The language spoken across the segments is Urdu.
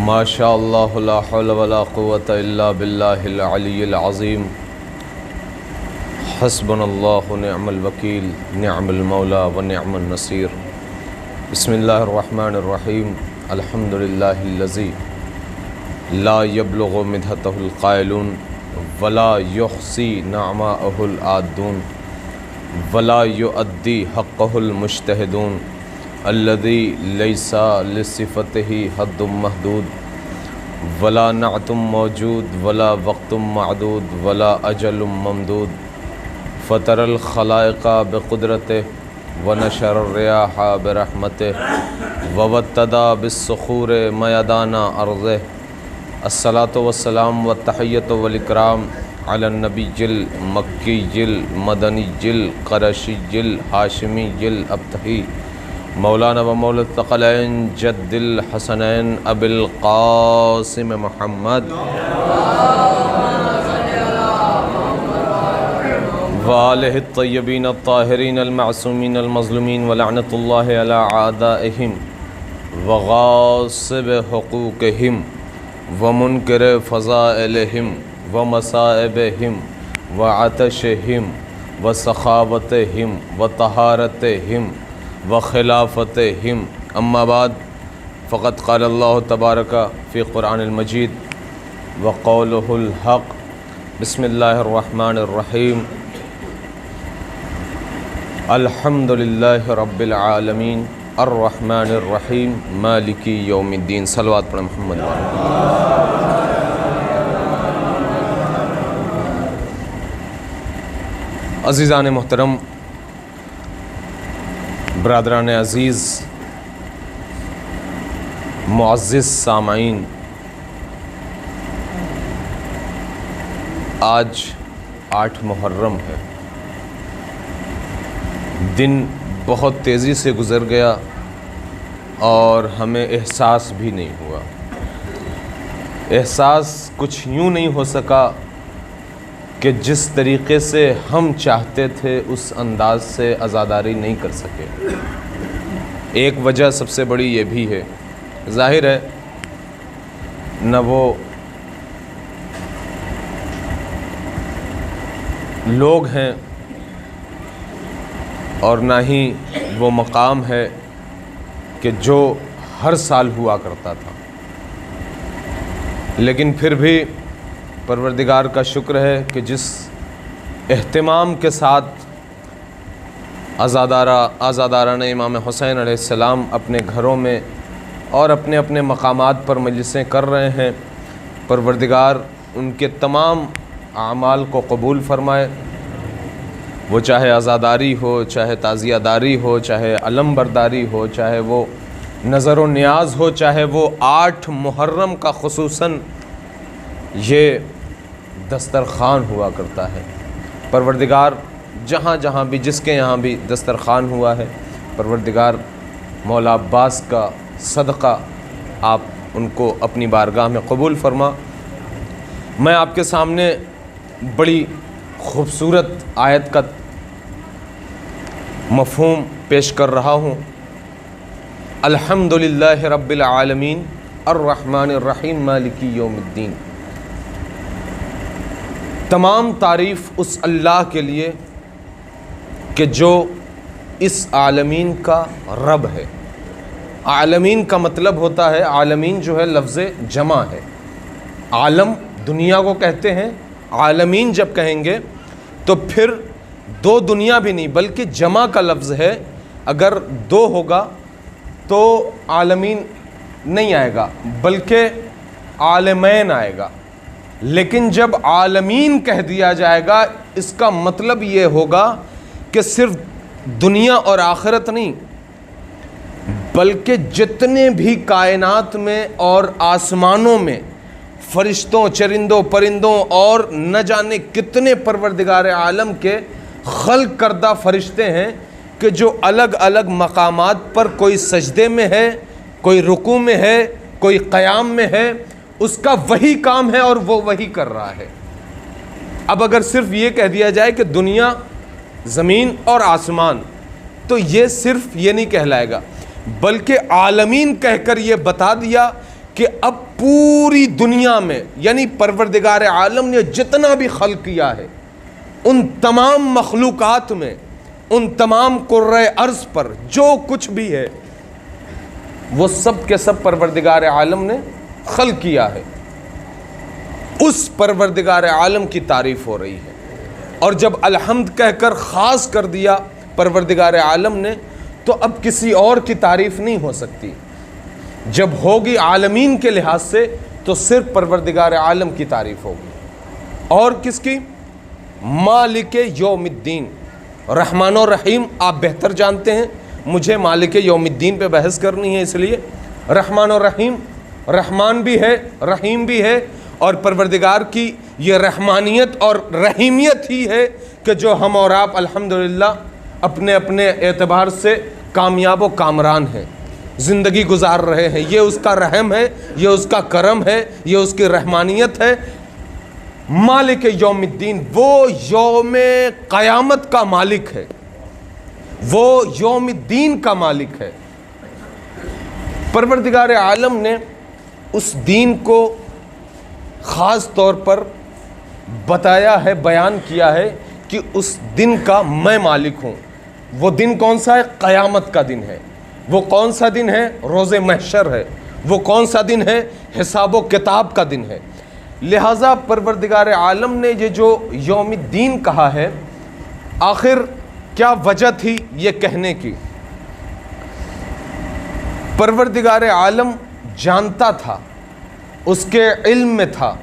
ما شاء اللہ لا حول ولا قوة الا باللہ العلی العظیم حسبنا اللہ نعم الوکیل نعم المولا ونعم النصیر۔ بسم اللہ الرحمن الرحیم۔ الحمد للہ الذی لا یبلغ مدحتہ القائلون ولا یحصی نعماءہ العادون ولا یؤدی حقہ المجتہدون الذی لیس لصفتہ حد محدود ولا نعت موجود ولا وقت معدود ولا اجل ممدود فطر الخلائق بقدرتہ ونشر الریاح برحمتہ ووتدا بالصخور میدان ارضہ۔ الصلاۃ والسلام والتحیۃ والاکرام علی النبی المکی المدنی القرشی الہاشمی الابتہی مولانا و مولا الثقلین جد الحسنین ابی القاسم محمد وآلہ الطیبین الطاہرین المعصومین المظلومین ولعنۃ اللہ علی اعدائہم وغاصب حقوقہم ومنکر فضائلہم ومصائبہم وعطشہم وسخاوتہم وطہارتہم وخلافتہم۔ اما بعد فقد قال اللہ تبارک فی قرآن المجید وقولہ الحق۔ بسم اللہ الرحمن الرحیم۔ الحمد للہ رب العالمین الرحمن الرحیم مالک یوم الدین۔ صلوات پڑھ محمد۔ عزیزان محترم، برادران عزیز، معزز سامعین، آج 8 محرم ہے۔ دن بہت تیزی سے گزر گیا اور ہمیں احساس بھی نہیں ہوا۔ احساس کچھ یوں نہیں ہو سکا کہ جس طریقے سے ہم چاہتے تھے اس انداز سے عزاداری نہیں کر سکے۔ ایک وجہ سب سے بڑی یہ بھی ہے، ظاہر ہے نہ وہ لوگ ہیں اور نہ ہی وہ مقام ہے کہ جو ہر سال ہوا کرتا تھا، لیکن پھر بھی پروردگار کا شکر ہے کہ جس اہتمام کے ساتھ عزاداران امام حسین علیہ السلام اپنے گھروں میں اور اپنے اپنے مقامات پر مجلسیں کر رہے ہیں، پروردگار ان کے تمام اعمال کو قبول فرمائے، وہ چاہے عزاداری ہو، چاہے تعزیہ داری ہو، چاہے علم برداری ہو، چاہے وہ نظر و نیاز ہو، چاہے وہ 8 محرم کا خصوصاً یہ دسترخوان ہوا کرتا ہے۔ پروردگار جہاں جہاں بھی جس کے یہاں بھی دسترخوان ہوا ہے، پروردگار مولا عباس کا صدقہ آپ ان کو اپنی بارگاہ میں قبول فرما۔ میں آپ کے سامنے بڑی خوبصورت آیت کا مفہوم پیش کر رہا ہوں۔ الحمد للہ رب العالمین الرحمن الرحیم مالک یوم الدین۔ تمام تعریف اس اللہ کے لیے کہ جو اس عالمین کا رب ہے۔ عالمین کا مطلب ہوتا ہے، عالمین جو ہے لفظ جمع ہے، عالم دنیا کو کہتے ہیں، عالمین جب کہیں گے تو پھر 2 دنیا بھی نہیں بلکہ جمع کا لفظ ہے۔ اگر 2 ہوگا تو عالمین نہیں آئے گا بلکہ عالمین آئے گا، لیکن جب عالمین کہہ دیا جائے گا اس کا مطلب یہ ہوگا کہ صرف دنیا اور آخرت نہیں بلکہ جتنے بھی کائنات میں اور آسمانوں میں فرشتوں، چرندوں، پرندوں اور نہ جانے کتنے پروردگار عالم کے خلق کردہ فرشتے ہیں کہ جو الگ الگ مقامات پر کوئی سجدے میں ہے، کوئی رکوع میں ہے، کوئی قیام میں ہے، اس کا وہی کام ہے اور وہ وہی کر رہا ہے۔ اب اگر صرف یہ کہہ دیا جائے کہ دنیا، زمین اور آسمان، تو یہ صرف یہ نہیں کہلائے گا، بلکہ عالمین کہہ کر یہ بتا دیا کہ اب پوری دنیا میں یعنی پروردگار عالم نے جتنا بھی خلق کیا ہے ان تمام مخلوقات میں، ان تمام کرۂ ارض پر جو کچھ بھی ہے وہ سب کے سب پروردگار عالم نے خلق کیا ہے. اس پروردگار عالم کی تعریف ہو رہی ہے. اور جب الحمد کہہ کر خاص کر دیا پروردگار عالم نے تو اب کسی اور کی تعریف نہیں ہو سکتی. جب ہوگی عالمین کے لحاظ سے تو صرف پروردگار عالم کی تعریف ہوگی. اور کس کی؟ مالک یوم الدین. رحمان و رحیم آپ بہتر جانتے ہیں، مجھے مالک یوم الدین پہ بحث کرنی ہے، اس لیے رحمان و رحیم، رحمان بھی ہے رحیم بھی ہے، اور پروردگار کی یہ رحمانیت اور رحیمیت ہی ہے کہ جو ہم اور آپ الحمدللہ اپنے اپنے اعتبار سے کامیاب و کامران ہیں، زندگی گزار رہے ہیں. یہ اس کا رحم ہے، یہ اس کا کرم ہے، یہ اس کی رحمانیت ہے. مالک یوم الدین، وہ یوم قیامت کا مالک ہے، وہ یوم الدین کا مالک ہے. پروردگار عالم نے اس دین کو خاص طور پر بتایا ہے، بیان کیا ہے کہ اس دن کا میں مالک ہوں. وہ دن کون سا ہے؟ قیامت کا دن ہے. وہ کون سا دن ہے؟ روز محشر ہے. وہ کون سا دن ہے؟ حساب و کتاب کا دن ہے. لہٰذا پروردگار عالم نے یہ جو یوم الدین کہا ہے، آخر کیا وجہ تھی یہ کہنے کی؟ پروردگار عالم جانتا تھا، اس کے علم میں تھا،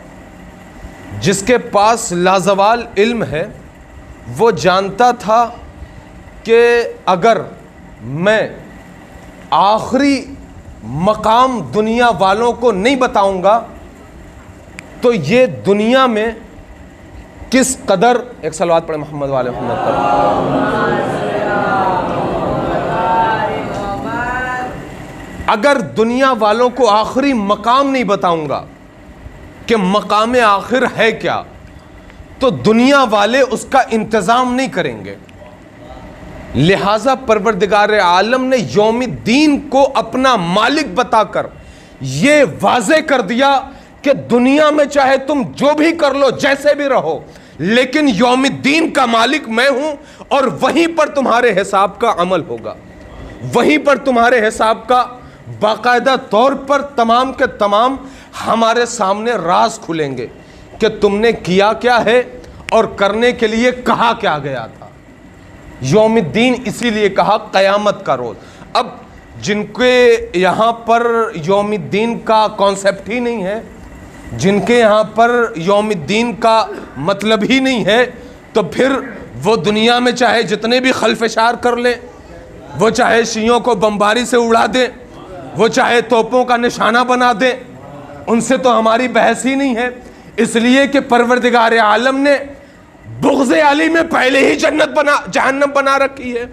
جس کے پاس لازوال علم ہے وہ جانتا تھا کہ اگر میں آخری مقام دنیا والوں کو نہیں بتاؤں گا تو یہ دنیا میں کس قدر، ایک صلوات پڑھیں محمد والے محمد پر، اگر دنیا والوں کو آخری مقام نہیں بتاؤں گا کہ مقام آخر ہے کیا تو دنیا والے اس کا انتظام نہیں کریں گے. لہٰذا پروردگار عالم نے یوم الدین کو اپنا مالک بتا کر یہ واضح کر دیا کہ دنیا میں چاہے تم جو بھی کر لو، جیسے بھی رہو، لیکن یوم الدین کا مالک میں ہوں، اور وہیں پر تمہارے حساب کا عمل ہوگا، وہیں پر تمہارے حساب کا باقاعدہ طور پر تمام کے تمام ہمارے سامنے راز کھلیں گے کہ تم نے کیا کیا ہے اور کرنے کے لیے کہا کیا گیا تھا. یوم الدین اسی لیے کہا قیامت کا روز. اب جن کے یہاں پر یوم الدین کا کانسیپٹ ہی نہیں ہے، جن کے یہاں پر یوم الدین کا مطلب ہی نہیں ہے، تو پھر وہ دنیا میں چاہے جتنے بھی خلفشار کر لیں، وہ چاہے شیعوں کو بمباری سے اڑا دیں، وہ چاہے توپوں کا نشانہ بنا دیں، ان سے تو ہماری بحث ہی نہیں ہے. اس لیے کہ پروردگار عالم نے بغض علی میں پہلے ہی جہنم بنا رکھی ہے،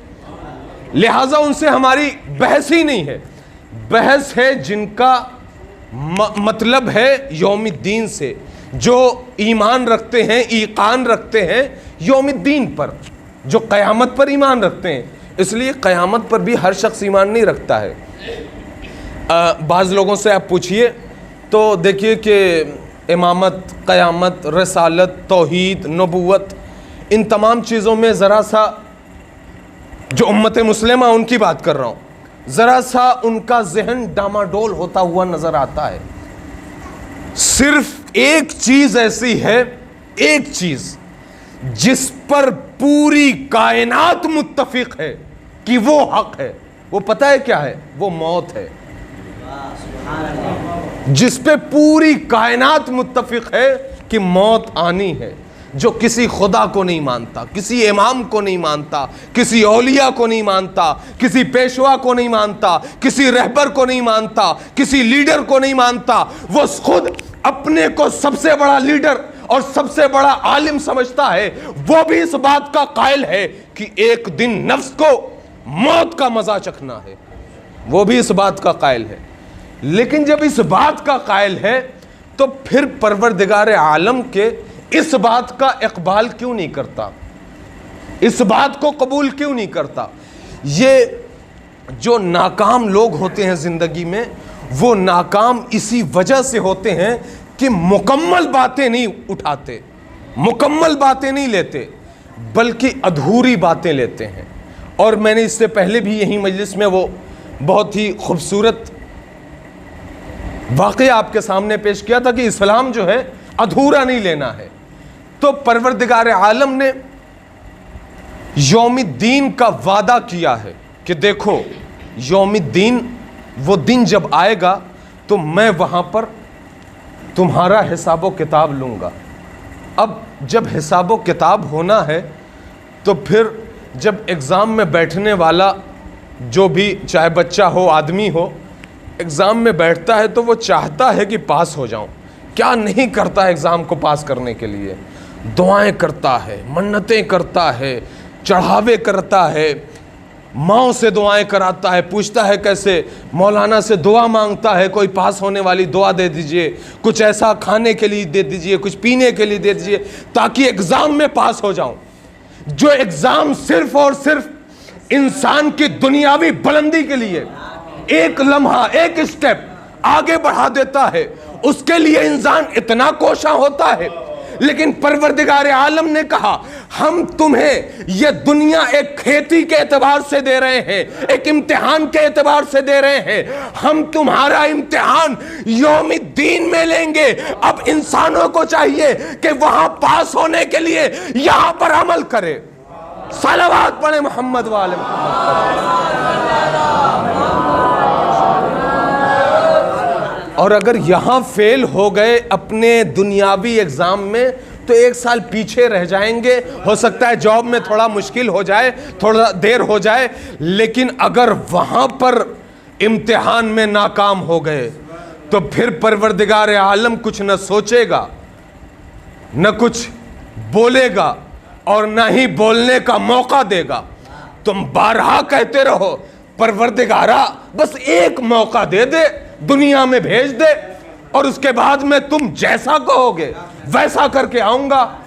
لہٰذا ان سے ہماری بحث ہی نہیں ہے. بحث ہے جن کا مطلب ہے یوم الدین سے، جو ایمان رکھتے ہیں، ایقان رکھتے ہیں یوم الدین پر، جو قیامت پر ایمان رکھتے ہیں. اس لیے قیامت پر بھی ہر شخص ایمان نہیں رکھتا ہے. بعض لوگوں سے آپ پوچھئے تو دیکھیے کہ امامت، قیامت، رسالت، توحید، نبوت، ان تمام چیزوں میں ذرا سا، جو امت مسلمہ ان کی بات کر رہا ہوں، ذرا سا ان کا ذہن ڈاماڈول ہوتا ہوا نظر آتا ہے. صرف ایک چیز ایسی ہے، ایک چیز جس پر پوری کائنات متفق ہے کہ وہ حق ہے، وہ پتہ ہے کیا ہے؟ وہ موت ہے. جس پہ پوری کائنات متفق ہے کہ موت آنی ہے. جو کسی خدا کو نہیں مانتا، کسی امام کو نہیں مانتا، کسی اولیاء کو نہیں مانتا، کسی پیشوا کو نہیں مانتا، کسی رہبر کو نہیں مانتا، کسی لیڈر کو نہیں مانتا، وہ خود اپنے کو سب سے بڑا لیڈر اور سب سے بڑا عالم سمجھتا ہے، وہ بھی اس بات کا قائل ہے کہ ایک دن نفس کو موت کا مزہ چکھنا ہے. وہ بھی اس بات کا قائل ہے. لیکن جب اس بات کا قائل ہے تو پھر پروردگار عالم کے اس بات کا اقبال کیوں نہیں کرتا؟ اس بات کو قبول کیوں نہیں کرتا؟ یہ جو ناکام لوگ ہوتے ہیں زندگی میں، وہ ناکام اسی وجہ سے ہوتے ہیں کہ مکمل باتیں نہیں اٹھاتے، مکمل باتیں نہیں لیتے، بلکہ ادھوری باتیں لیتے ہیں۔ اور میں نے اس سے پہلے بھی یہی مجلس میں وہ بہت ہی خوبصورت واقعہ آپ کے سامنے پیش کیا تھا کہ اسلام جو ہے ادھورا نہیں لینا ہے۔ تو پروردگار عالم نے یوم الدین کا وعدہ کیا ہے کہ دیکھو یوم الدین، وہ دن جب آئے گا تو میں وہاں پر تمہارا حساب و کتاب لوں گا۔ اب جب حساب و کتاب ہونا ہے تو پھر جب ایگزام میں بیٹھنے والا جو بھی چاہے بچہ ہو آدمی ہو ایگزام میں بیٹھتا ہے تو وہ چاہتا ہے کہ پاس ہو جاؤں، کیا نہیں کرتا ہے ایگزام کو پاس کرنے کے لیے؟ دعائیں کرتا ہے، منتیں کرتا ہے، چڑھاوے کرتا ہے، ماؤں سے دعائیں کراتا ہے، پوچھتا ہے کیسے، مولانا سے دعا مانگتا ہے کوئی پاس ہونے والی دعا دے دیجئے، کچھ ایسا کھانے کے لیے دے دیجئے، کچھ پینے کے لیے دے دیجئے تاکہ ایگزام میں پاس ہو جاؤں۔ جو ایگزام صرف اور صرف انسان کی دنیاوی بلندی کے لیے ایک لمحہ، ایک اسٹیپ آگے بڑھا دیتا ہے، اس کے لیے انسان اتنا کوشاں ہوتا ہے، لیکن پروردگار عالم نے کہا ہم تمہیں یہ دنیا ایک کھیتی کے اعتبار سے دے رہے ہیں، ایک امتحان کے اعتبار سے دے رہے ہیں، ہم تمہارا امتحان یوم الدین میں لیں گے۔ اب انسانوں کو چاہیے کہ وہاں پاس ہونے کے لیے یہاں پر عمل کرے۔ صلوات پڑھیں محمد والے محمد۔ اور اگر یہاں فیل ہو گئے اپنے دنیاوی ایگزام میں تو ایک سال پیچھے رہ جائیں گے، ہو سکتا ہے جاب میں تھوڑا مشکل ہو جائے، تھوڑا دیر ہو جائے، لیکن اگر وہاں پر امتحان میں ناکام ہو گئے تو پھر پروردگار عالم کچھ نہ سوچے گا، نہ کچھ بولے گا اور نہ ہی بولنے کا موقع دے گا۔ تم بارہا کہتے رہو پروردگارا بس ایک موقع دے دے، دنیا میں بھیج دے، اور اس کے بعد میں تم جیسا کہو گے ویسا کر کے آؤں گا۔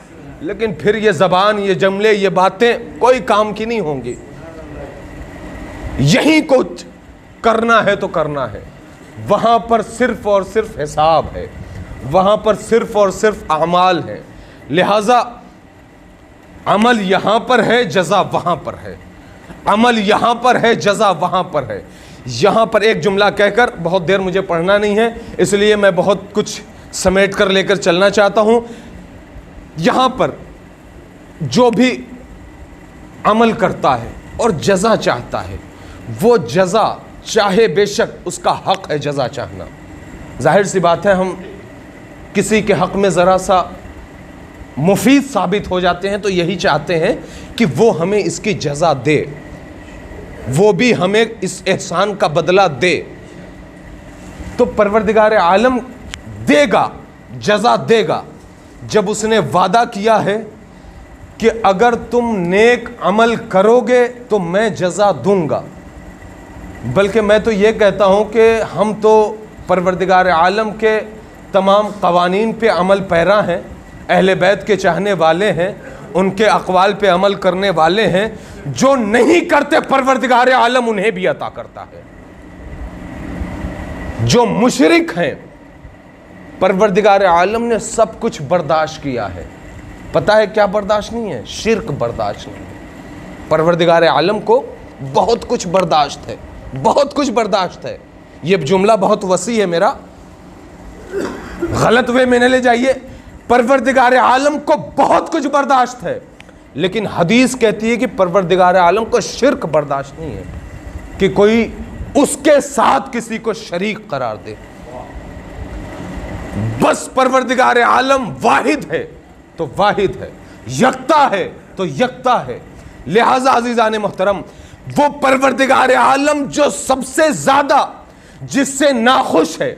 لیکن پھر یہ زبان، یہ جملے، یہ باتیں کوئی کام کی نہیں ہوں گی۔ یہیں کچھ کرنا ہے تو کرنا ہے، وہاں پر صرف اور صرف حساب ہے، وہاں پر صرف اور صرف اعمال ہے۔ لہٰذا عمل یہاں پر ہے، جزا وہاں پر ہے، عمل یہاں پر ہے، جزا وہاں پر ہے۔ یہاں پر ایک جملہ کہہ کر، بہت دیر مجھے پڑھنا نہیں ہے اس لیے میں بہت کچھ سمیٹ کر لے کر چلنا چاہتا ہوں۔ یہاں پر جو بھی عمل کرتا ہے اور جزا چاہتا ہے، وہ جزا چاہے بے شک اس کا حق ہے جزا چاہنا۔ ظاہر سی بات ہے ہم کسی کے حق میں ذرا سا مفید ثابت ہو جاتے ہیں تو یہی چاہتے ہیں کہ وہ ہمیں اس کی جزا دے، وہ بھی ہمیں اس احسان کا بدلہ دے۔ تو پروردگار عالم دے گا، جزا دے گا، جب اس نے وعدہ کیا ہے کہ اگر تم نیک عمل کرو گے تو میں جزا دوں گا۔ بلکہ میں تو یہ کہتا ہوں کہ ہم تو پروردگار عالم کے تمام قوانین پہ عمل پیرا ہیں، اہل بیت کے چاہنے والے ہیں، ان کے اقوال پہ عمل کرنے والے ہیں۔ جو نہیں کرتے پروردگار عالم انہیں بھی عطا کرتا ہے۔ جو مشرک ہیں پروردگار عالم نے سب کچھ برداشت کیا ہے۔ پتہ ہے کیا برداشت نہیں ہے؟ شرک برداشت نہیں ہے۔ پروردگار عالم کو بہت کچھ برداشت ہے، بہت کچھ برداشت ہے۔ یہ جملہ بہت وسیع ہے، میرا غلط وے میں نہ لے جائیے۔ پروردگار عالم کو بہت کچھ برداشت ہے، لیکن حدیث کہتی ہے کہ پروردگار عالم کو شرک برداشت نہیں ہے کہ کوئی اس کے ساتھ کسی کو شریک قرار دے۔ بس پروردگار عالم واحد ہے تو واحد ہے، یکتا ہے تو یکتا ہے۔ لہذا عزیزان محترم، وہ پروردگار عالم جو سب سے زیادہ جس سے ناخوش ہے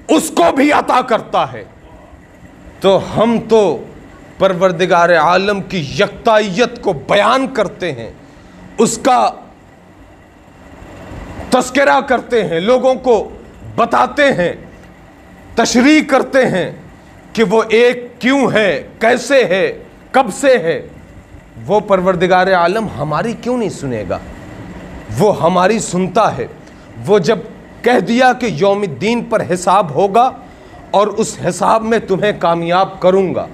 اس کو بھی عطا کرتا ہے، تو ہم تو پروردگار عالم کی یکتائیت کو بیان کرتے ہیں، اس کا تذکرہ کرتے ہیں، لوگوں کو بتاتے ہیں، تشریح کرتے ہیں کہ وہ ایک کیوں ہے، کیسے ہے، کب سے ہے۔ وہ پروردگار عالم ہماری کیوں نہیں سنے گا؟ وہ ہماری سنتا ہے۔ وہ جب کہہ دیا کہ یوم الدین پر حساب ہوگا اور اس حساب میں تمہیں کامیاب کروں گا،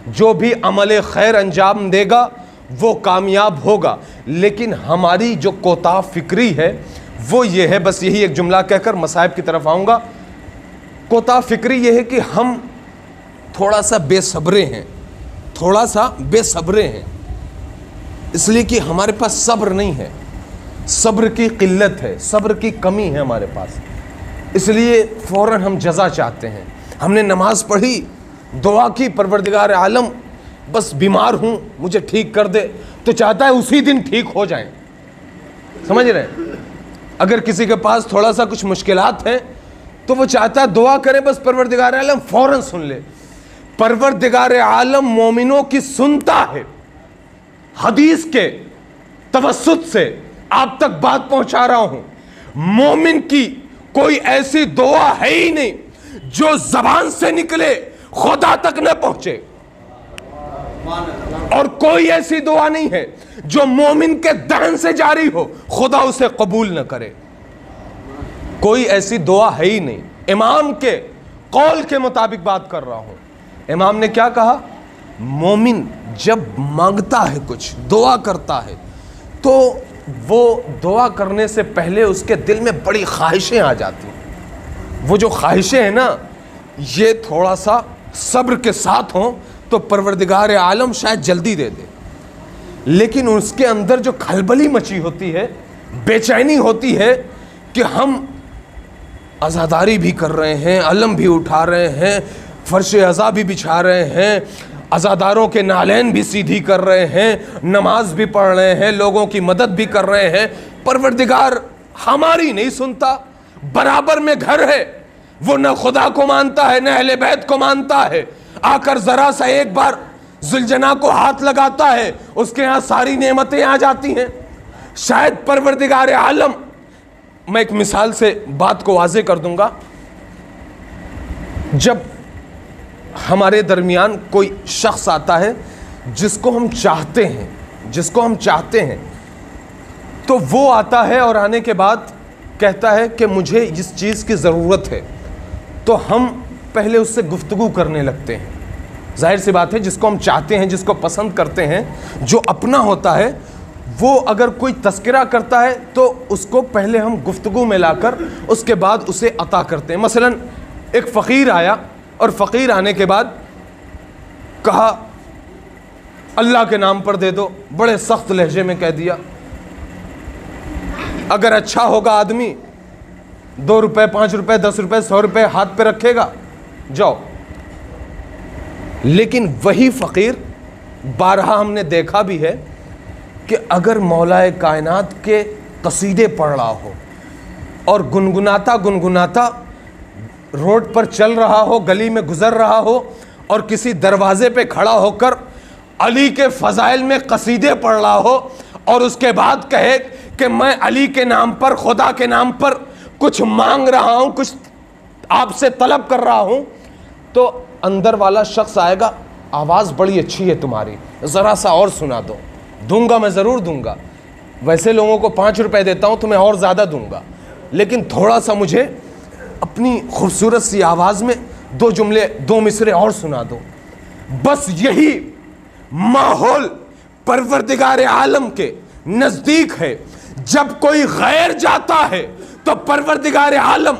جو بھی عمل خیر انجام دے گا وہ کامیاب ہوگا۔ لیکن ہماری جو کوتاہ فکری ہے وہ یہ ہے، بس یہی ایک جملہ کہہ کر مصائب کی طرف آؤں گا۔ کوتاہ فکری یہ ہے کہ ہم تھوڑا سا بے صبرے ہیں، تھوڑا سا بے صبرے ہیں، اس لیے کہ ہمارے پاس صبر نہیں ہے، صبر کی قلت ہے، صبر کی کمی ہے ہمارے پاس، اس لیے فوراً ہم جزا چاہتے ہیں۔ ہم نے نماز پڑھی، دعا کی، پروردگار عالم بس بیمار ہوں مجھے ٹھیک کر دے، تو چاہتا ہے اسی دن ٹھیک ہو جائیں، سمجھ رہے ہیں؟ اگر کسی کے پاس تھوڑا سا کچھ مشکلات ہیں تو وہ چاہتا ہے دعا کرے بس پروردگار عالم فوراً سن لے۔ پروردگار عالم مومنوں کی سنتا ہے، حدیث کے توسط سے آپ تک بات پہنچا رہا ہوں، مومن کی کوئی ایسی دعا ہے ہی نہیں جو زبان سے نکلے خدا تک نہ پہنچے، اور کوئی ایسی دعا نہیں ہے جو مومن کے دہن سے جاری ہو خدا اسے قبول نہ کرے، کوئی ایسی دعا ہے ہی نہیں۔ امام کے قول کے مطابق بات کر رہا ہوں، امام نے کیا کہا؟ مومن جب مانگتا ہے کچھ، دعا کرتا ہے، تو وہ دعا کرنے سے پہلے اس کے دل میں بڑی خواہشیں آ جاتی ہیں، وہ جو خواہشیں ہیں نا یہ تھوڑا سا صبر کے ساتھ ہوں تو پروردگار عالم شاید جلدی دے دے، لیکن اس کے اندر جو کھلبلی مچی ہوتی ہے، بے چینی ہوتی ہے کہ ہم عزاداری بھی کر رہے ہیں، علم بھی اٹھا رہے ہیں، فرش عزا بھی بچھا رہے ہیں، عزاداروں کے نالین بھی سیدھی کر رہے ہیں، نماز بھی پڑھ رہے ہیں، لوگوں کی مدد بھی کر رہے ہیں، پروردگار ہماری نہیں سنتا، برابر میں گھر ہے، وہ نہ خدا کو مانتا ہے نہ اہل بیت کو مانتا ہے، آ کر ذرا سا ایک بار ذوالجناح کو ہاتھ لگاتا ہے، اس کے ہاں ساری نعمتیں آ جاتی ہیں۔ شاید پروردگار عالم، میں ایک مثال سے بات کو واضح کر دوں گا، جب ہمارے درمیان کوئی شخص آتا ہے جس کو ہم چاہتے ہیں تو وہ آتا ہے اور آنے کے بعد کہتا ہے کہ مجھے اس چیز کی ضرورت ہے، تو ہم پہلے اس سے گفتگو کرنے لگتے ہیں۔ ظاہر سی بات ہے، جس کو ہم چاہتے ہیں، جس کو پسند کرتے ہیں، جو اپنا ہوتا ہے، وہ اگر کوئی تذکرہ کرتا ہے تو اس کو پہلے ہم گفتگو میں لا کر اس کے بعد اسے عطا کرتے ہیں۔ مثلا ایک فقیر آیا اور فقیر آنے کے بعد کہا اللہ کے نام پر دے دو، بڑے سخت لہجے میں کہہ دیا، اگر اچھا ہوگا آدمی 2 روپے 5 روپے 10 روپے 100 روپے ہاتھ پہ رکھے گا، جاؤ۔ لیکن وہی فقیر بارہا ہم نے دیکھا بھی ہے کہ اگر مولا کائنات کے قصیدے پڑھ رہا ہو اور گنگناتا روڈ پر چل رہا ہو، گلی میں گزر رہا ہو اور کسی دروازے پہ کھڑا ہو کر علی کے فضائل میں قصیدے پڑھ رہا ہو اور اس کے بعد کہے کہ میں علی کے نام پر، خدا کے نام پر کچھ مانگ رہا ہوں، کچھ آپ سے طلب کر رہا ہوں، تو اندر والا شخص آئے گا، آواز بڑی اچھی ہے تمہاری، ذرا سا اور سنا دو، دوں گا، میں ضرور دوں گا، ویسے لوگوں کو 5 روپے دیتا ہوں، تمہیں اور زیادہ دوں گا، لیکن تھوڑا سا مجھے اپنی خوبصورت سی آواز میں 2 جملے 2 مصرے اور سنا دو۔ بس یہی ماحول پروردگار عالم کے نزدیک ہے۔ جب کوئی غیر جاتا ہے تو پروردگار عالم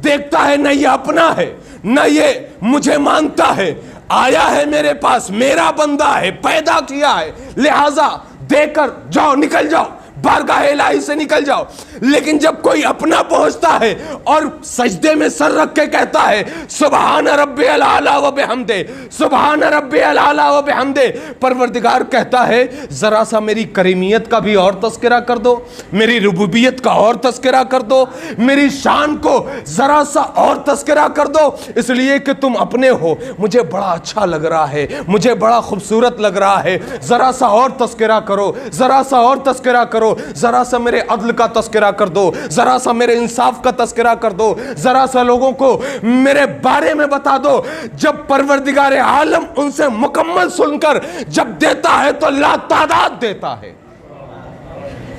دیکھتا ہے نہ یہ اپنا ہے نہ یہ مجھے مانتا ہے، آیا ہے میرے پاس، میرا بندہ ہے، پیدا کیا ہے، لہٰذا دے کر جاؤ، نکل جاؤ، بارگاہ الہی سے نکل جاؤ۔ لیکن جب کوئی اپنا پہنچتا ہے اور سجدے میں سر رکھ کے کہتا ہے سبحان ربی العلیٰ و بحمدہ، سبحان ربی العلیٰ و بحمدہ، پروردگار کہتا ہے ذرا سا میری کریمیت کا بھی اور تذکرہ کر دو، میری ربوبیت کا اور تذکرہ کر دو، میری شان کو ذرا سا اور تذکرہ کر دو، اس لیے کہ تم اپنے ہو، مجھے بڑا اچھا لگ رہا ہے، مجھے بڑا خوبصورت لگ رہا ہے، ذرا سا اور تذکرہ کرو، ذرا سا اور تذکرہ کرو، ذرا سا میرے عدل کا تذکرہ کر دو، ذرا سا میرے انصاف کا تذکرہ کر دو، ذرا سا لوگوں کو میرے بارے میں بتا دو۔ جب پروردگار عالم ان سے مکمل سن کر جب دیتا ہے تو لا تعداد دیتا ہے،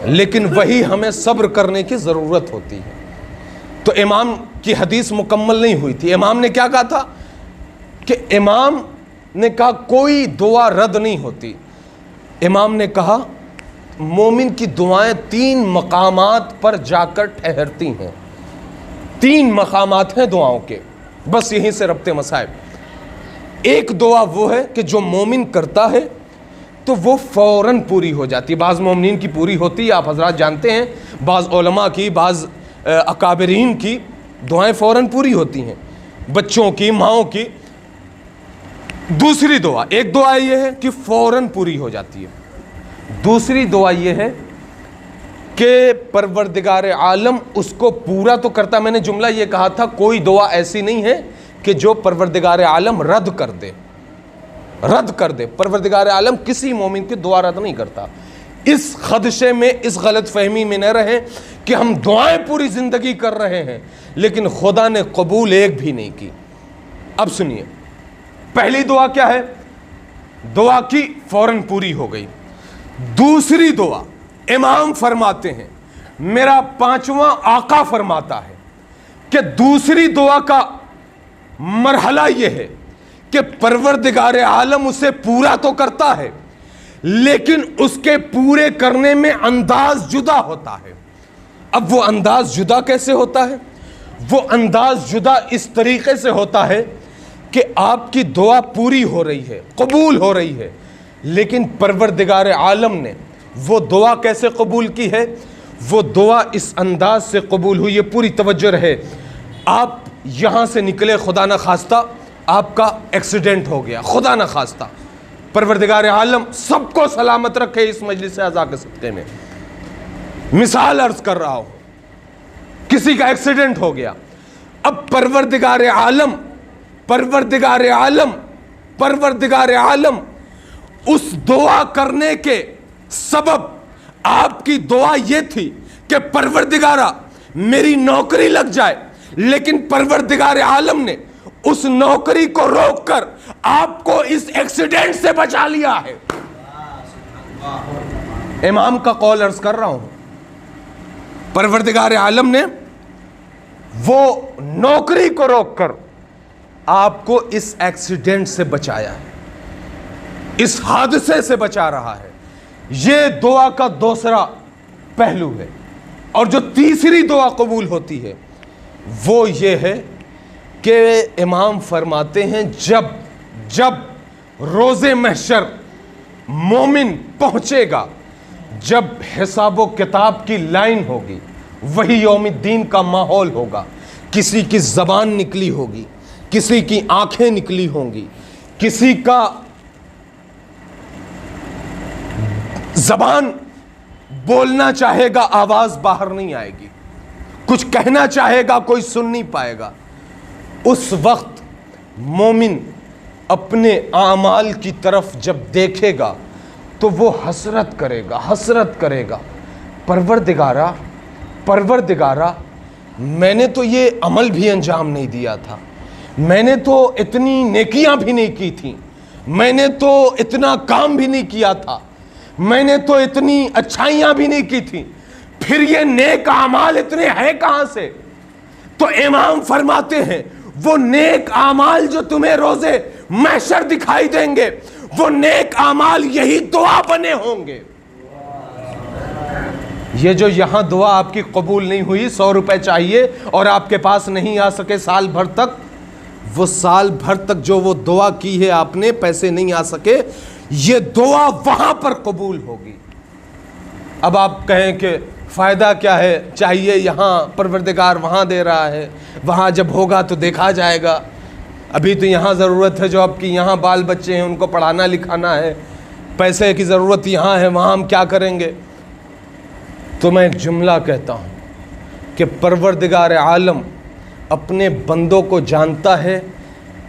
لیکن وہی ہمیں صبر کرنے کی ضرورت ہوتی ہے۔ تو امام کی حدیث مکمل نہیں ہوئی تھی. امام نے کیا کہا تھا کہ امام نے کہا کوئی دعا رد نہیں ہوتی. امام نے کہا مومن کی دعائیں 3 مقامات پر جا کر ٹھہرتی ہیں. 3 مقامات ہیں دعاؤں کے, بس یہیں سے ربط مسائب. ایک دعا وہ ہے کہ جو مومن کرتا ہے تو وہ فوراً پوری ہو جاتی ہے. بعض مومنین کی پوری ہوتی ہے, آپ حضرات جانتے ہیں, بعض علماء کی, بعض اکابرین کی دعائیں فوراً پوری ہوتی ہیں, بچوں کی, ماؤں کی. دوسری دعا, ایک دعا یہ ہے کہ فوراً پوری ہو جاتی ہے. دوسری دعا یہ ہے کہ پروردگار عالم اس کو پورا تو کرتا. میں نے جملہ یہ کہا تھا کوئی دعا ایسی نہیں ہے کہ جو پروردگار عالم رد کر دے. پروردگار عالم کسی مومن کی دعا رد نہیں کرتا. اس خدشے میں, اس غلط فہمی میں نہ رہیں کہ ہم دعائیں پوری زندگی کر رہے ہیں لیکن خدا نے قبول ایک بھی نہیں کی. اب سنیے, پہلی دعا کیا ہے؟ دعا کی فوراً پوری ہو گئی. دوسری دعا امام فرماتے ہیں, میرا 5واں آقا فرماتا ہے کہ دوسری دعا کا مرحلہ یہ ہے کہ پروردگار عالم اسے پورا تو کرتا ہے لیکن اس کے پورے کرنے میں انداز جدا ہوتا ہے. اب وہ انداز جدا کیسے ہوتا ہے؟ وہ انداز جدا اس طریقے سے ہوتا ہے کہ آپ کی دعا پوری ہو رہی ہے, قبول ہو رہی ہے, لیکن پروردگار عالم نے وہ دعا کیسے قبول کی ہے؟ وہ دعا اس انداز سے قبول ہوئی ہے. پوری توجہ رہے. آپ یہاں سے نکلے, خدا نہ خواستہ آپ کا ایکسیڈنٹ ہو گیا, خدا نہ خواستہ, پروردگار عالم سب کو سلامت رکھے اس مجلس اعزا کے صدقے میں. مثال عرض کر رہا ہوں, کسی کا ایکسیڈنٹ ہو گیا. اب پروردگار عالم اس دعا کرنے کے سبب, آپ کی دعا یہ تھی کہ پروردگارہ میری نوکری لگ جائے, لیکن پروردگار عالم نے اس نوکری کو روک کر آپ کو اس ایکسیڈنٹ سے بچا لیا ہے. امام کا قول عرض کر رہا ہوں, پروردگار عالم نے وہ نوکری کو روک کر آپ کو اس ایکسیڈنٹ سے بچایا ہے, اس حادثے سے بچا رہا ہے. یہ دعا کا دوسرا پہلو ہے. اور جو تیسری دعا قبول ہوتی ہے وہ یہ ہے کہ امام فرماتے ہیں جب روز محشر مومن پہنچے گا, جب حساب و کتاب کی لائن ہوگی, وہی یوم الدین کا ماحول ہوگا. کسی کی زبان نکلی ہوگی, کسی کی آنکھیں نکلی ہوں گی, کسی کا زبان بولنا چاہے گا آواز باہر نہیں آئے گی, کچھ کہنا چاہے گا کوئی سن نہیں پائے گا. اس وقت مومن اپنے اعمال کی طرف جب دیکھے گا تو وہ حسرت کرے گا, پروردگارہ میں نے تو یہ عمل بھی انجام نہیں دیا تھا, میں نے تو اتنی نیکیاں بھی نہیں کی تھیں, میں نے تو اتنا کام بھی نہیں کیا تھا, میں نے تو اتنی اچھائیاں بھی نہیں کی تھیں, پھر یہ نیک اعمال اتنے ہیں کہاں سے؟ تو امام فرماتے ہیں وہ نیک اعمال جو تمہیں روزے محشر دکھائی دیں گے, وہ نیک اعمال یہی دعا بنے ہوں گے. یہ جو یہاں دعا آپ کی قبول نہیں ہوئی, 100 روپے چاہیے اور آپ کے پاس نہیں آ سکے سال بھر تک, وہ سال بھر تک جو وہ دعا کی ہے آپ نے, پیسے نہیں آ سکے, یہ دعا وہاں پر قبول ہوگی. اب آپ کہیں کہ فائدہ کیا ہے, چاہیے یہاں, پروردگار وہاں دے رہا ہے, وہاں جب ہوگا تو دیکھا جائے گا, ابھی تو یہاں ضرورت ہے, جو آپ کی یہاں بال بچے ہیں ان کو پڑھانا لکھانا ہے, پیسے کی ضرورت یہاں ہے, وہاں ہم کیا کریں گے؟ تو میں جملہ کہتا ہوں کہ پروردگار عالم اپنے بندوں کو جانتا ہے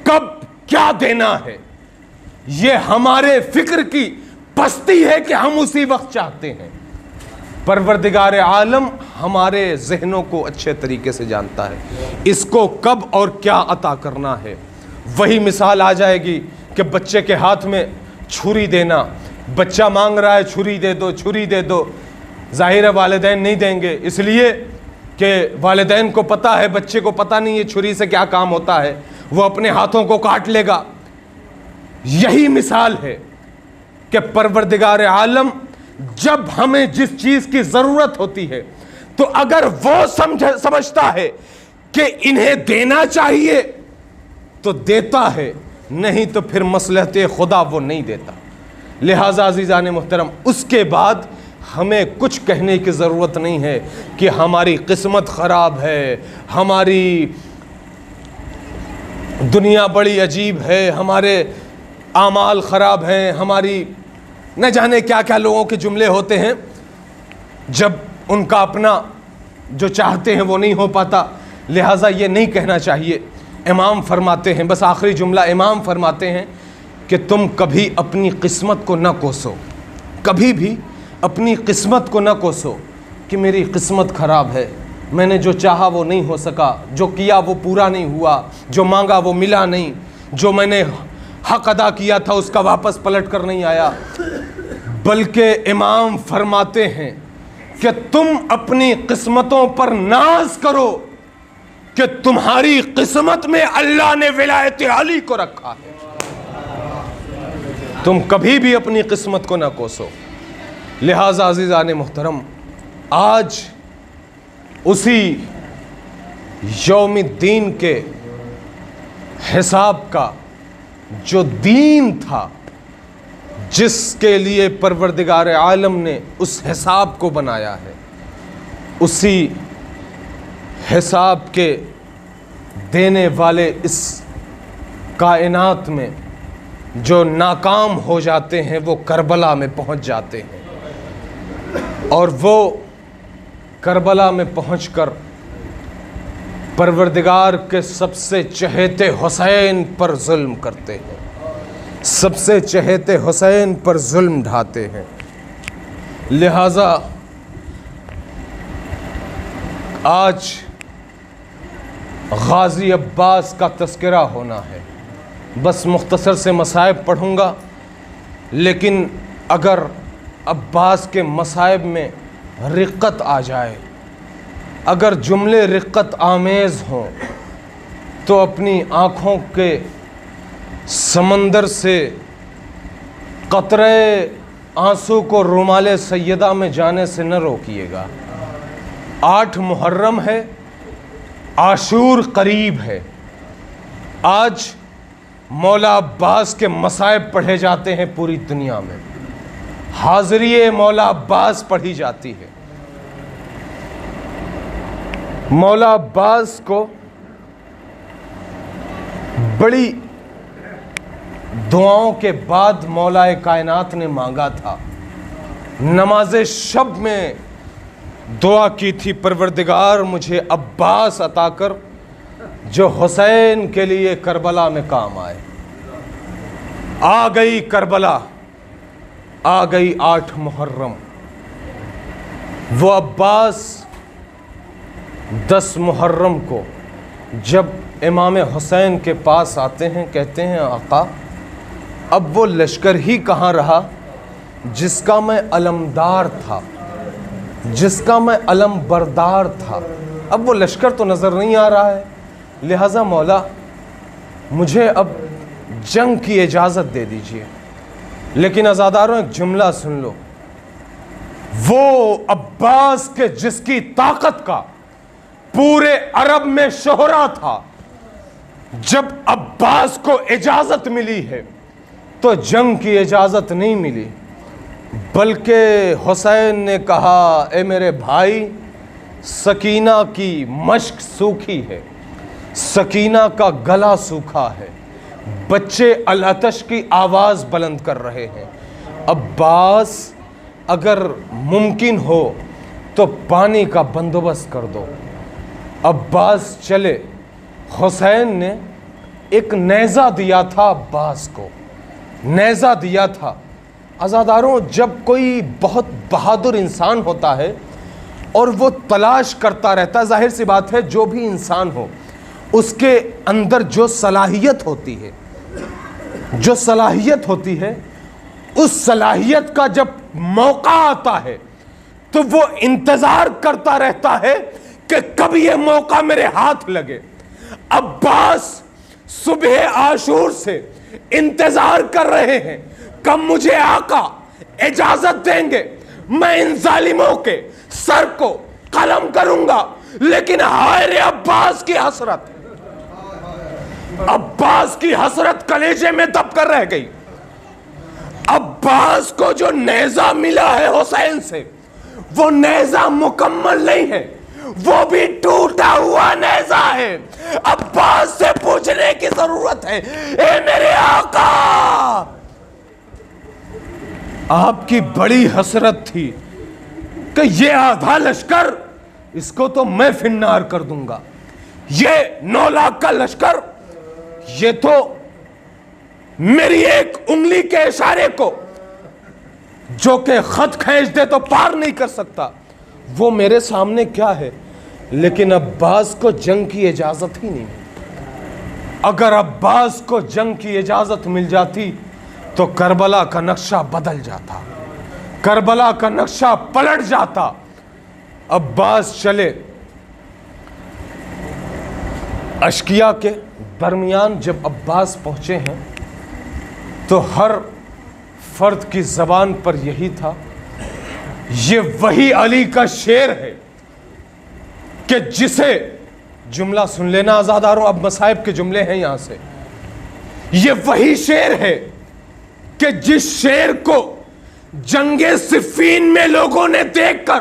کب کیا دینا ہے. یہ ہمارے فکر کی پستی ہے کہ ہم اسی وقت چاہتے ہیں. پروردگار عالم ہمارے ذہنوں کو اچھے طریقے سے جانتا ہے, اس کو کب اور کیا عطا کرنا ہے. وہی مثال آ جائے گی کہ بچے کے ہاتھ میں چھری دینا, بچہ مانگ رہا ہے چھری دے دو, ظاہر ہے والدین نہیں دیں گے, اس لیے کہ والدین کو پتہ ہے، بچے کو پتہ نہیں ہے چھری سے کیا کام ہوتا ہے، وہ اپنے ہاتھوں کو کاٹ لے گا۔ یہی مثال ہے کہ پروردگار عالم جب ہمیں جس چیز کی ضرورت ہوتی ہے تو اگر وہ سمجھتا ہے کہ انہیں دینا چاہیے تو دیتا ہے، نہیں تو پھر مصلحت خدا وہ نہیں دیتا۔ لہٰذا عزیزان محترم، اس کے بعد ہمیں کچھ کہنے کی ضرورت نہیں ہے کہ ہماری قسمت خراب ہے، ہماری دنیا بڑی عجیب ہے، ہمارے اعمال خراب ہیں، ہماری نہ جانے کیا کیا لوگوں کے جملے ہوتے ہیں جب ان کا اپنا جو چاہتے ہیں وہ نہیں ہو پاتا۔ لہٰذا یہ نہیں کہنا چاہیے۔ امام فرماتے ہیں، بس آخری جملہ، امام فرماتے ہیں کہ تم کبھی اپنی قسمت کو نہ کوسو، کبھی بھی اپنی قسمت کو نہ کوسو کہ میری قسمت خراب ہے، میں نے جو چاہا وہ نہیں ہو سکا، جو کیا وہ پورا نہیں ہوا، جو مانگا وہ ملا نہیں، جو میں نے حق ادا کیا تھا اس کا واپس پلٹ کر نہیں آیا۔ بلکہ امام فرماتے ہیں کہ تم اپنی قسمتوں پر ناز کرو کہ تمہاری قسمت میں اللہ نے ولایت علی کو رکھا ہے۔ تم کبھی بھی اپنی قسمت کو نہ کوسو۔ لہٰذا عزیزان محترم، آج اسی یوم الدین کے حساب کا جو دین تھا، جس کے لیے پروردگار عالم نے اس حساب کو بنایا ہے، اسی حساب کے دینے والے اس کائنات میں جو ناکام ہو جاتے ہیں وہ کربلا میں پہنچ جاتے ہیں، اور وہ کربلا میں پہنچ کر پروردگار کے سب سے چہیتے حسین پر ظلم کرتے ہیں، سب سے چہیتے حسین پر ظلم ڈھاتے ہیں۔ لہٰذا آج غازی عباس کا تذکرہ ہونا ہے۔ بس مختصر سے مصائب پڑھوں گا، لیکن اگر عباس کے مصائب میں رقت آ جائے، اگر جملے رقت آمیز ہوں، تو اپنی آنکھوں کے سمندر سے قطرے آنسو کو رومال سیدہ میں جانے سے نہ روکیے گا۔ 8 محرم ہے، عاشور قریب ہے۔ آج مولا عباس کے مصائب پڑھے جاتے ہیں پوری دنیا میں، حاضری مولا عباس پڑھی جاتی ہے۔ مولا عباس کو بڑی دعاؤں کے بعد مولا کائنات نے مانگا تھا، نماز شب میں دعا کی تھی، پروردگار مجھے عباس عطا کر جو حسین کے لیے کربلا میں کام آئے۔ آ گئی کربلا، آ گئی 8 محرم۔ وہ عباس 10 محرم کو جب امام حسین کے پاس آتے ہیں، کہتے ہیں آقا اب وہ لشکر ہی کہاں رہا جس کا میں علمدار تھا، جس کا میں علم بردار تھا، اب وہ لشکر تو نظر نہیں آ رہا ہے، لہٰذا مولا مجھے اب جنگ کی اجازت دے دیجیے۔ لیکن عزاداروں ایک جملہ سن لو، وہ عباس کے جس کی طاقت کا پورے عرب میں شہرا تھا، جب عباس کو اجازت ملی ہے تو جنگ کی اجازت نہیں ملی، بلکہ حسین نے کہا اے میرے بھائی، سکینہ کی مشک سوکھی ہے، سکینہ کا گلا سوکھا ہے، بچے العطش کی آواز بلند کر رہے ہیں، عباس اگر ممکن ہو تو پانی کا بندوبست کر دو۔ عباس چلے۔ حسین نے ایک نیزہ دیا تھا عباس کو، نیزہ دیا تھا۔ عزاداروں، جب کوئی بہت بہادر انسان ہوتا ہے اور وہ تلاش کرتا رہتا ہے، ظاہر سی بات ہے جو بھی انسان ہو اس کے اندر جو صلاحیت ہوتی ہے، جو صلاحیت ہوتی ہے، اس صلاحیت کا جب موقع آتا ہے تو وہ انتظار کرتا رہتا ہے کہ کب یہ موقع میرے ہاتھ لگے۔ عباس صبح عاشور سے انتظار کر رہے ہیں کب مجھے آقا اجازت دیں گے، میں ان ظالموں کے سر کو قلم کروں گا۔ لیکن ہائے رے عباس کی حسرت، عباس کی حسرت کلیجے میں دب کر رہ گئی۔ عباس کو جو نیزہ ملا ہے حسین سے، وہ نیزہ مکمل نہیں ہے، وہ بھی ٹوٹا ہوا نیزہ ہے۔ عباس سے پوچھنے کی ضرورت ہے، اے میرے آقا، آپ کی بڑی حسرت تھی کہ یہ آدھا لشکر، اس کو تو میں فنار کر دوں گا، یہ 9 لاکھ کا لشکر، یہ تو میری ایک انگلی کے اشارے کو جو کہ خط کھینچ دے تو پار نہیں کر سکتا، وہ میرے سامنے کیا ہے۔ لیکن عباس کو جنگ کی اجازت ہی نہیں۔ اگر عباس کو جنگ کی اجازت مل جاتی تو کربلا کا نقشہ بدل جاتا، کربلا کا نقشہ پلٹ جاتا۔ عباس چلے، اشقیاء کے درمیان جب عباس پہنچے ہیں تو ہر فرد کی زبان پر یہی تھا، یہ وہی علی کا شعر ہے کہ جسے، جملہ سن لینا آزاداروں، اب مصائب کے جملے ہیں یہاں سے، یہ وہی شعر ہے کہ جس شعر کو جنگ صفین میں لوگوں نے دیکھ کر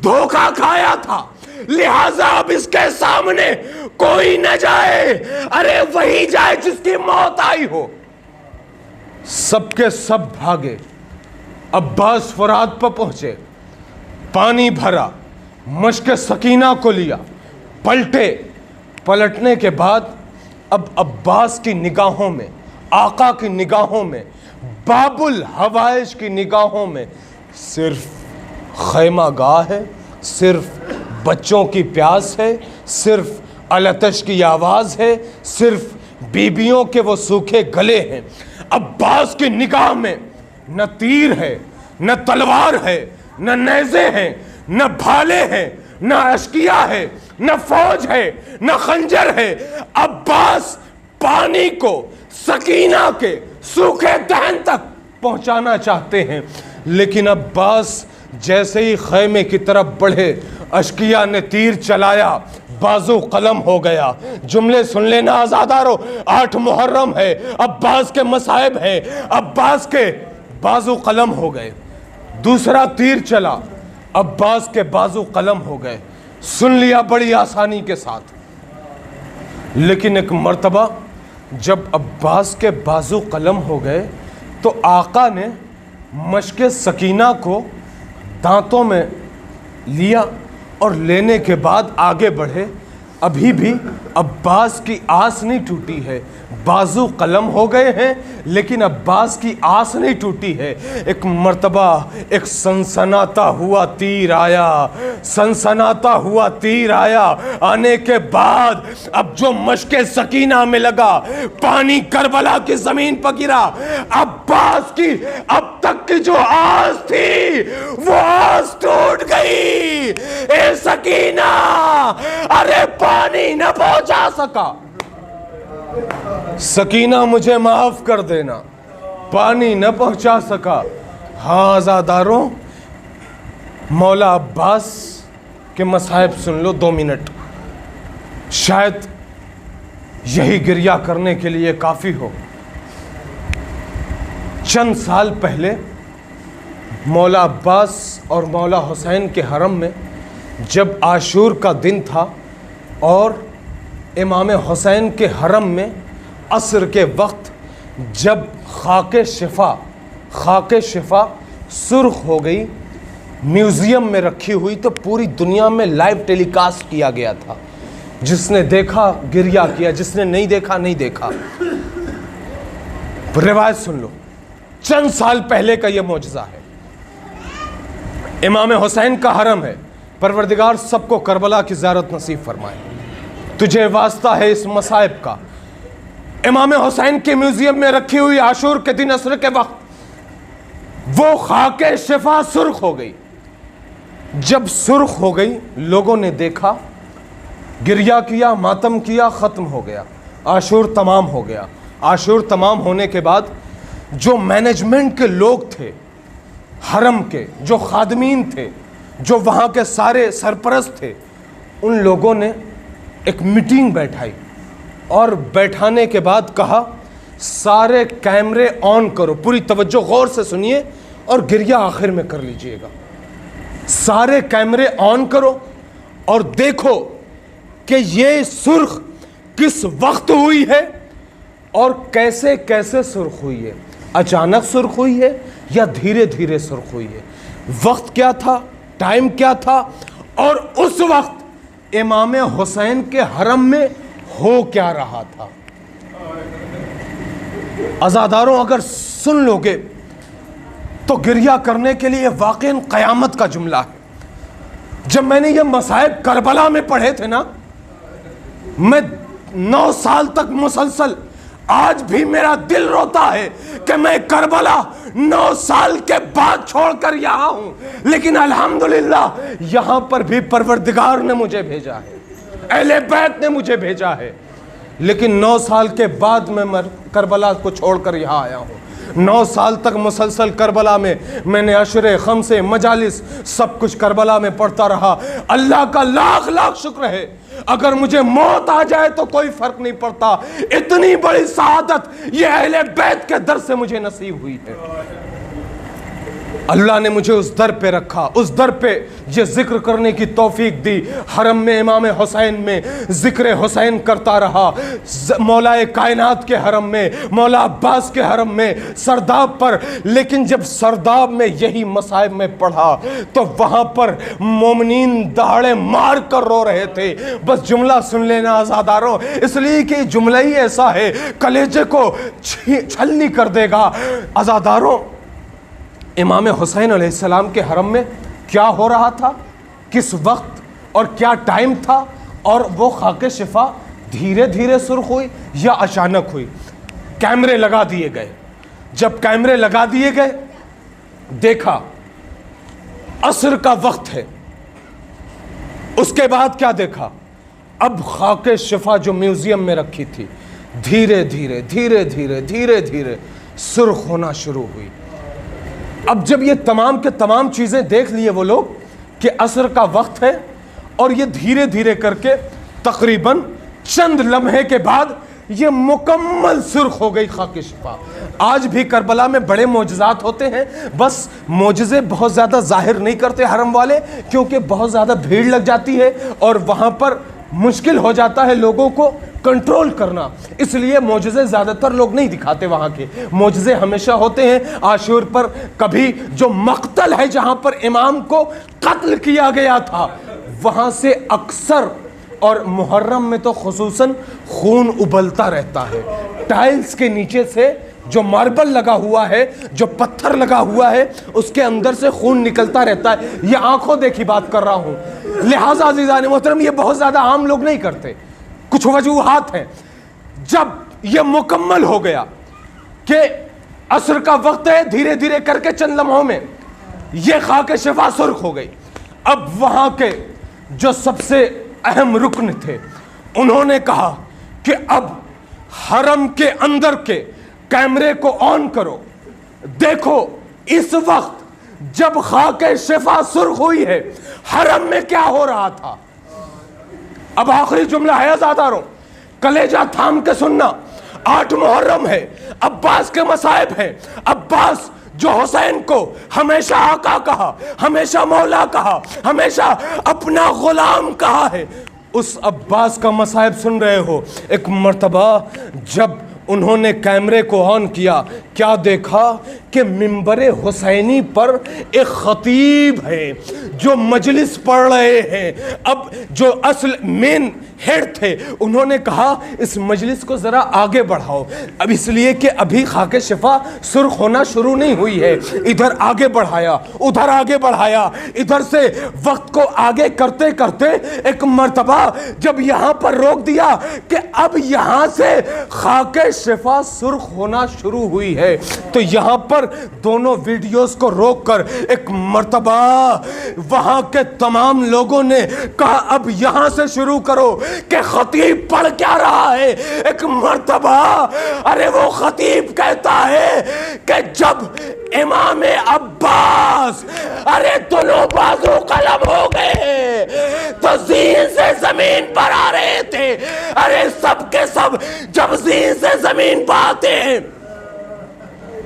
دھوکہ کھایا تھا، لہذا اب اس کے سامنے کوئی نہ جائے، ارے وہی جائے جس کی موت آئی ہو۔ سب کے سب بھاگے، عباس فرات پر پہنچے، پانی بھرا، مشک سکینہ کو لیا، پلٹے، پلٹنے کے بعد اب عباس کی نگاہوں میں، آقا کی نگاہوں میں، باب الحوائج کی نگاہوں میں صرف خیمہ گاہ ہے، صرف بچوں کی پیاس ہے، صرف الاتش کی آواز ہے، صرف بیبیوں کے وہ سوکھے گلے ہیں۔ عباس کی نگاہ میں نہ تیر ہے، نہ تلوار ہے، نہ نیزے ہیں، نہ بھالے ہیں، نہ اشقیاء ہے، نہ فوج ہے، نہ خنجر ہے۔ عباس پانی کو سکینہ کے سوکھے دہن تک پہنچانا چاہتے ہیں، لیکن عباس جیسے ہی خیمے کی طرف بڑھے، اشقیاء نے تیر چلایا، بازو قلم ہو گیا۔ جملے سن لینا آزادارو، 8 محرم ہے، عباس کے مصائب ہیں، عباس کے بازو قلم ہو گئے۔ دوسرا تیر چلا، عباس کے بازو قلم ہو گئے۔ سن لیا بڑی آسانی کے ساتھ، لیکن ایک مرتبہ جب عباس کے بازو قلم ہو گئے تو آقا نے مشک سکینہ کو دانتوں میں لیا اور لینے کے بعد آگے بڑھے۔ ابھی بھی عباس کی آس نہیں ٹوٹی ہے، بازو قلم ہو گئے ہیں لیکن عباس کی آس نہیں ٹوٹی ہے۔ ایک مرتبہ ایک سنسناتا ہوا تیر آیا، سنسناتا ہوا تیر آیا، آنے کے بعد اب جو مشک سکینہ میں لگا، پانی کربلا کی زمین پر گرا۔ عباس کی اب تک کی جو آس تھی وہ آس ٹوٹ گئی۔ اے سکینہ، ارے پانی نہ پہنچا سکا، سکینہ مجھے معاف کر دینا، پانی نہ پہنچا سکا۔ ہاں آزاداروں، مولا عباس کے مصائب سن لو 2 منٹ، شاید یہی گریہ کرنے کے لیے کافی ہو۔ چند سال پہلے مولا عباس اور مولا حسین کے حرم میں جب عاشور کا دن تھا اور امام حسین کے حرم میں عصر کے وقت جب خاک شفا سرخ ہو گئی، میوزیم میں رکھی ہوئی، تو پوری دنیا میں لائیو ٹیلی کاسٹ کیا گیا تھا۔ جس نے دیکھا گریہ کیا، جس نے نہیں دیکھا نہیں دیکھا۔ روایت سن لو، چند سال پہلے کا یہ معجزہ ہے۔ امام حسین کا حرم ہے، پروردگار سب کو کربلا کی زیارت نصیب فرمائے۔ تجھے واسطہ ہے اس مصائب کا۔ امام حسین کے میوزیم میں رکھی ہوئی عاشور کے دن عصر کے وقت وہ خاک شفا سرخ ہو گئی۔ جب سرخ ہو گئی، لوگوں نے دیکھا گریہ کیا، ماتم کیا، ختم ہو گیا، عاشور تمام ہو گیا۔ عاشور تمام ہونے کے بعد جو مینجمنٹ کے لوگ تھے حرم کے، جو خادمین تھے، جو وہاں کے سارے سرپرست تھے، ان لوگوں نے ایک میٹنگ بیٹھائی اور بیٹھانے کے بعد کہا سارے کیمرے آن کرو، پوری توجہ غور سے سنیے اور گریہ آخر میں کر لیجئے گا۔ سارے کیمرے آن کرو اور دیکھو کہ یہ سرخ کس وقت ہوئی ہے اور کیسے کیسے سرخ ہوئی ہے۔ اچانک سرخ ہوئی ہے یا دھیرے دھیرے سرخ ہوئی ہے، وقت کیا تھا، ٹائم کیا تھا، اور اس وقت امام حسین کے حرم میں ہو کیا رہا تھا۔ عزاداروں اگر سن لوگے تو گریہ کرنے کے لیے واقعاً قیامت کا جملہ ہے۔ جب میں نے یہ مصائب کربلا میں پڑھے تھے نا، میں 9 سال تک مسلسل، آج بھی میرا دل روتا ہے کہ میں کربلا 9 سال کے بعد چھوڑ کر یہاں ہوں، لیکن الحمدللہ یہاں پر بھی پروردگار نے مجھے بھیجا ہے، اہل بیت نے مجھے بھیجا ہے، لیکن 9 سال کے بعد میں کربلا کو چھوڑ کر یہاں آیا ہوں۔ 9 سال تک مسلسل کربلا میں نے عشرے، خمسے، مجالس سب کچھ کربلا میں پڑھتا رہا۔ اللہ کا لاکھ لاکھ شکر ہے، اگر مجھے موت آ جائے تو کوئی فرق نہیں پڑتا، اتنی بڑی سعادت یہ اہل بیت کے در سے مجھے نصیب ہوئی ہے۔ اللہ نے مجھے اس در پہ رکھا، اس در پہ یہ ذکر کرنے کی توفیق دی۔ حرم میں امام حسین میں ذکر حسین کرتا رہا، مولا کائنات کے حرم میں، مولا عباس کے حرم میں، سرداب پر۔ لیکن جب سرداب میں یہی مصائب میں پڑھا تو وہاں پر مومنین دہاڑے مار کر رو رہے تھے۔ بس جملہ سن لینا عزاداروں، اس لیے کہ جملہ ہی ایسا ہے کلیجے کو چھلنی کر دے گا۔ عزاداروں، امام حسین علیہ السلام کے حرم میں کیا ہو رہا تھا، کس وقت اور کیا ٹائم تھا، اور وہ خاک شفا دھیرے دھیرے سرخ ہوئی یا اچانک ہوئی؟ کیمرے لگا دیے گئے۔ جب کیمرے لگا دیے گئے، دیکھا عصر کا وقت ہے۔ اس کے بعد کیا دیکھا؟ اب خاک شفا جو میوزیم میں رکھی تھی دھیرے دھیرے دھیرے دھیرے دھیرے دھیرے سرخ ہونا شروع ہوئی۔ اب جب یہ تمام کے تمام چیزیں دیکھ لیے وہ لوگ کہ عصر کا وقت ہے اور یہ دھیرے دھیرے کر کے تقریباً چند لمحے کے بعد یہ مکمل سرخ ہو گئی خاک شفا۔ آج بھی کربلا میں بڑے معجزات ہوتے ہیں، بس معجزے بہت زیادہ ظاہر نہیں کرتے حرم والے، کیونکہ بہت زیادہ بھیڑ لگ جاتی ہے اور وہاں پر مشکل ہو جاتا ہے لوگوں کو کنٹرول کرنا، اس لیے معجزے زیادہ تر لوگ نہیں دکھاتے۔ وہاں کے معجزے ہمیشہ ہوتے ہیں عاشور پر، کبھی جو مقتل ہے جہاں پر امام کو قتل کیا گیا تھا وہاں سے اکثر، اور محرم میں تو خصوصاً خون ابلتا رہتا ہے، ٹائلز کے نیچے سے جو ماربل لگا ہوا ہے، جو پتھر لگا ہوا ہے، اس کے اندر سے خون نکلتا رہتا ہے۔ یہ آنکھوں دیکھی بات کر رہا ہوں، لہٰذا عزیزان محترم یہ بہت زیادہ عام لوگ نہیں کرتے، کچھ وجوہات ہیں۔ جب یہ مکمل ہو گیا کہ عصر کا وقت ہے، دھیرے دھیرے کر کے چند لمحوں میں یہ خاک شفا سرخ ہو گئی۔ اب وہاں کے جو سب سے اہم رکن تھے انہوں نے کہا کہ اب حرم کے اندر کے کیمرے کو آن کرو، دیکھو اس وقت جب خاک شفا سرخ ہوئی ہے حرم میں کیا ہو رہا تھا۔ اب آخری جملہ ہے عزاداروں، کلیجہ تھام کے سننا۔ 8 محرم ہے، عباس کے مصائب ہیں۔ عباس جو حسین کو ہمیشہ آقا کہا، ہمیشہ مولا کہا، ہمیشہ اپنا غلام کہا ہے، اس عباس کا مصائب سن رہے ہو۔ ایک مرتبہ جب انہوں نے کیمرے کو آن کیا، کیا دیکھا کہ منبر حسینی پر ایک خطیب ہے جو مجلس پڑھ رہے ہیں۔ اب جو اصل مین ہیڈ تھے انہوں نے کہا اس مجلس کو ذرا آگے بڑھاؤ، اب اس لیے کہ ابھی خاک شفا سرخ ہونا شروع نہیں ہوئی ہے۔ ادھر آگے بڑھایا، ادھر آگے بڑھایا، ادھر سے وقت کو آگے کرتے کرتے ایک مرتبہ جب یہاں پر روک دیا کہ اب یہاں سے خاک شفا سرخ ہونا شروع ہوئی ہے، تو یہاں پر پر دونوں ویڈیوز کو روک کر ایک مرتبہ وہاں کے تمام لوگوں نے کہا اب یہاں سے شروع کرو کہ خطیب پڑھ کیا رہا ہے. ایک مرتبہ ارے وہ خطیب کہتا ہے کہ جب امام عباس ارے دونوں بازو قلم ہو گئے تو زین سے زمین پر آ رہے تھے. ارے سب کے سب جب زین سے زمین پر آتے ہیں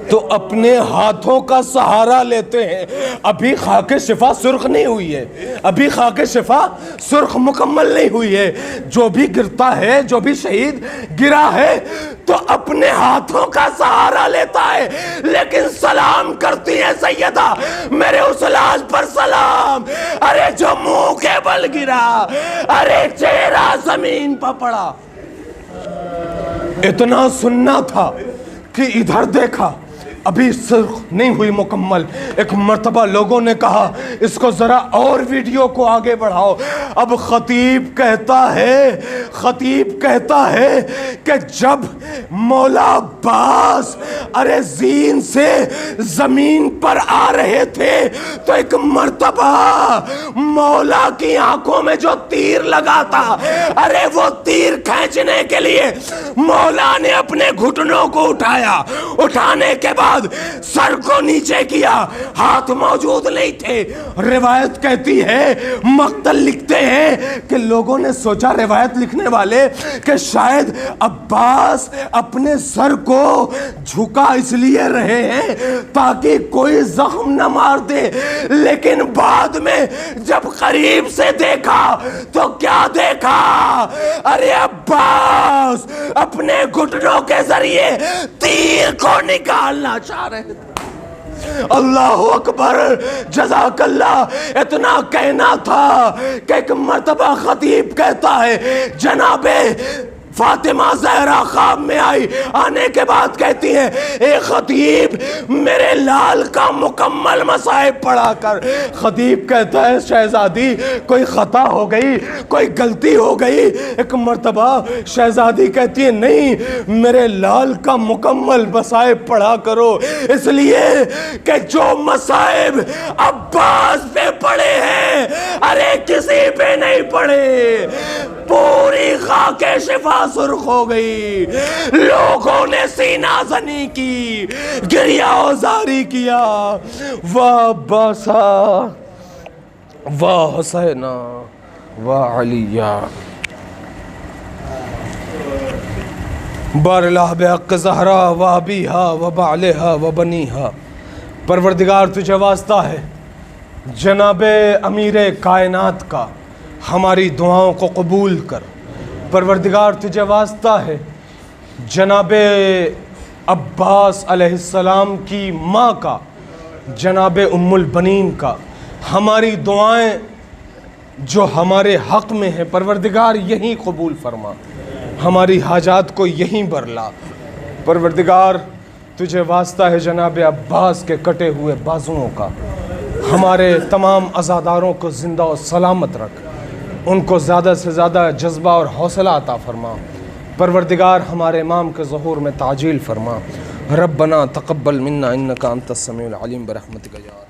تو اپنے ہاتھوں کا سہارا لیتے ہیں. ابھی خاک شفا سرخ نہیں ہوئی ہے, ابھی خاک شفا سرخ مکمل نہیں ہوئی ہے. جو بھی گرتا ہے, جو بھی شہید گرا ہے تو اپنے ہاتھوں کا سہارا لیتا ہے. لیکن سلام کرتی ہے سیدہ میرے اس لاش پر سلام. ارے جو منہ کے بل گرا, ارے چہرہ زمین پر پڑا. اتنا سننا تھا کہ ادھر دیکھا, ابھی سرخ نہیں ہوئی مکمل. ایک مرتبہ لوگوں نے کہا اس کو ذرا اور ویڈیو کو آگے بڑھاؤ. اب خطیب کہتا ہے کہ جب مولا عباس ارے زین سے زمین پر آ رہے تھے تو ایک مرتبہ مولا کی آنکھوں میں جو تیر لگا تھا, ارے وہ تیر کھینچنے کے لیے مولا نے اپنے گھٹنوں کو اٹھایا. اٹھانے کے بعد سر کو نیچے کیا, ہاتھ موجود نہیں تھے. روایت کہتی ہے, مقتل لکھتے ہیں کہ لوگوں نے سوچا روایت لکھنے والے کہ شاید عباس اپنے سر کو جھکا اس لیے رہے ہیں تاکہ کوئی زخم نہ مار دے. لیکن بعد میں جب قریب سے دیکھا تو کیا دیکھا, ارے عباس اپنے گھٹنوں کے ذریعے تیر کو نکالنا چاہ رہے تھے. اللہ اکبر, جزاک اللہ. اتنا کہنا تھا کہ ایک مرتبہ خطیب کہتا ہے جناب فاطمہ زہرا خواب میں آئی. آنے کے بعد کہتی ہیں اے خطیب میرے لال کا مکمل مصائب پڑھا کر. خطیب کہتا ہے شہزادی کوئی خطا ہو گئی, کوئی غلطی ہو گئی. ایک مرتبہ شہزادی کہتی ہے نہیں, میرے لال کا مکمل مصائب پڑھا کرو, اس لیے کہ جو مصائب عباس پہ پڑے ہیں ارے کسی پہ نہیں پڑے. پوری خاک شفا سرخ ہو گئی. لوگوں نے سینہ زنی کی, گریہ وزاری کیا. واہ عباسا واہ حسینہ واہ علیہ. بار اللہ بحق زہرا و ابیہا و بعلہا و بنیہا. پروردگار تجھے واسطہ ہے جناب امیر کائنات کا, ہماری دعاؤں کو قبول کر. پروردگار تجھے واسطہ ہے جناب عباس علیہ السلام کی ماں کا, جناب ام البنین کا, ہماری دعائیں جو ہمارے حق میں ہیں پروردگار یہیں قبول فرما, ہماری حاجات کو یہیں برلا. پروردگار تجھے واسطہ ہے جناب عباس کے کٹے ہوئے بازوؤں کا, ہمارے تمام عزاداروں کو زندہ و سلامت رکھ, ان کو زیادہ سے زیادہ جذبہ اور حوصلہ عطا فرما. پروردگار ہمارے امام کے ظہور میں تعجیل فرما. ربنا تقبل منا انک انت السمیع العلیم برحمتک یا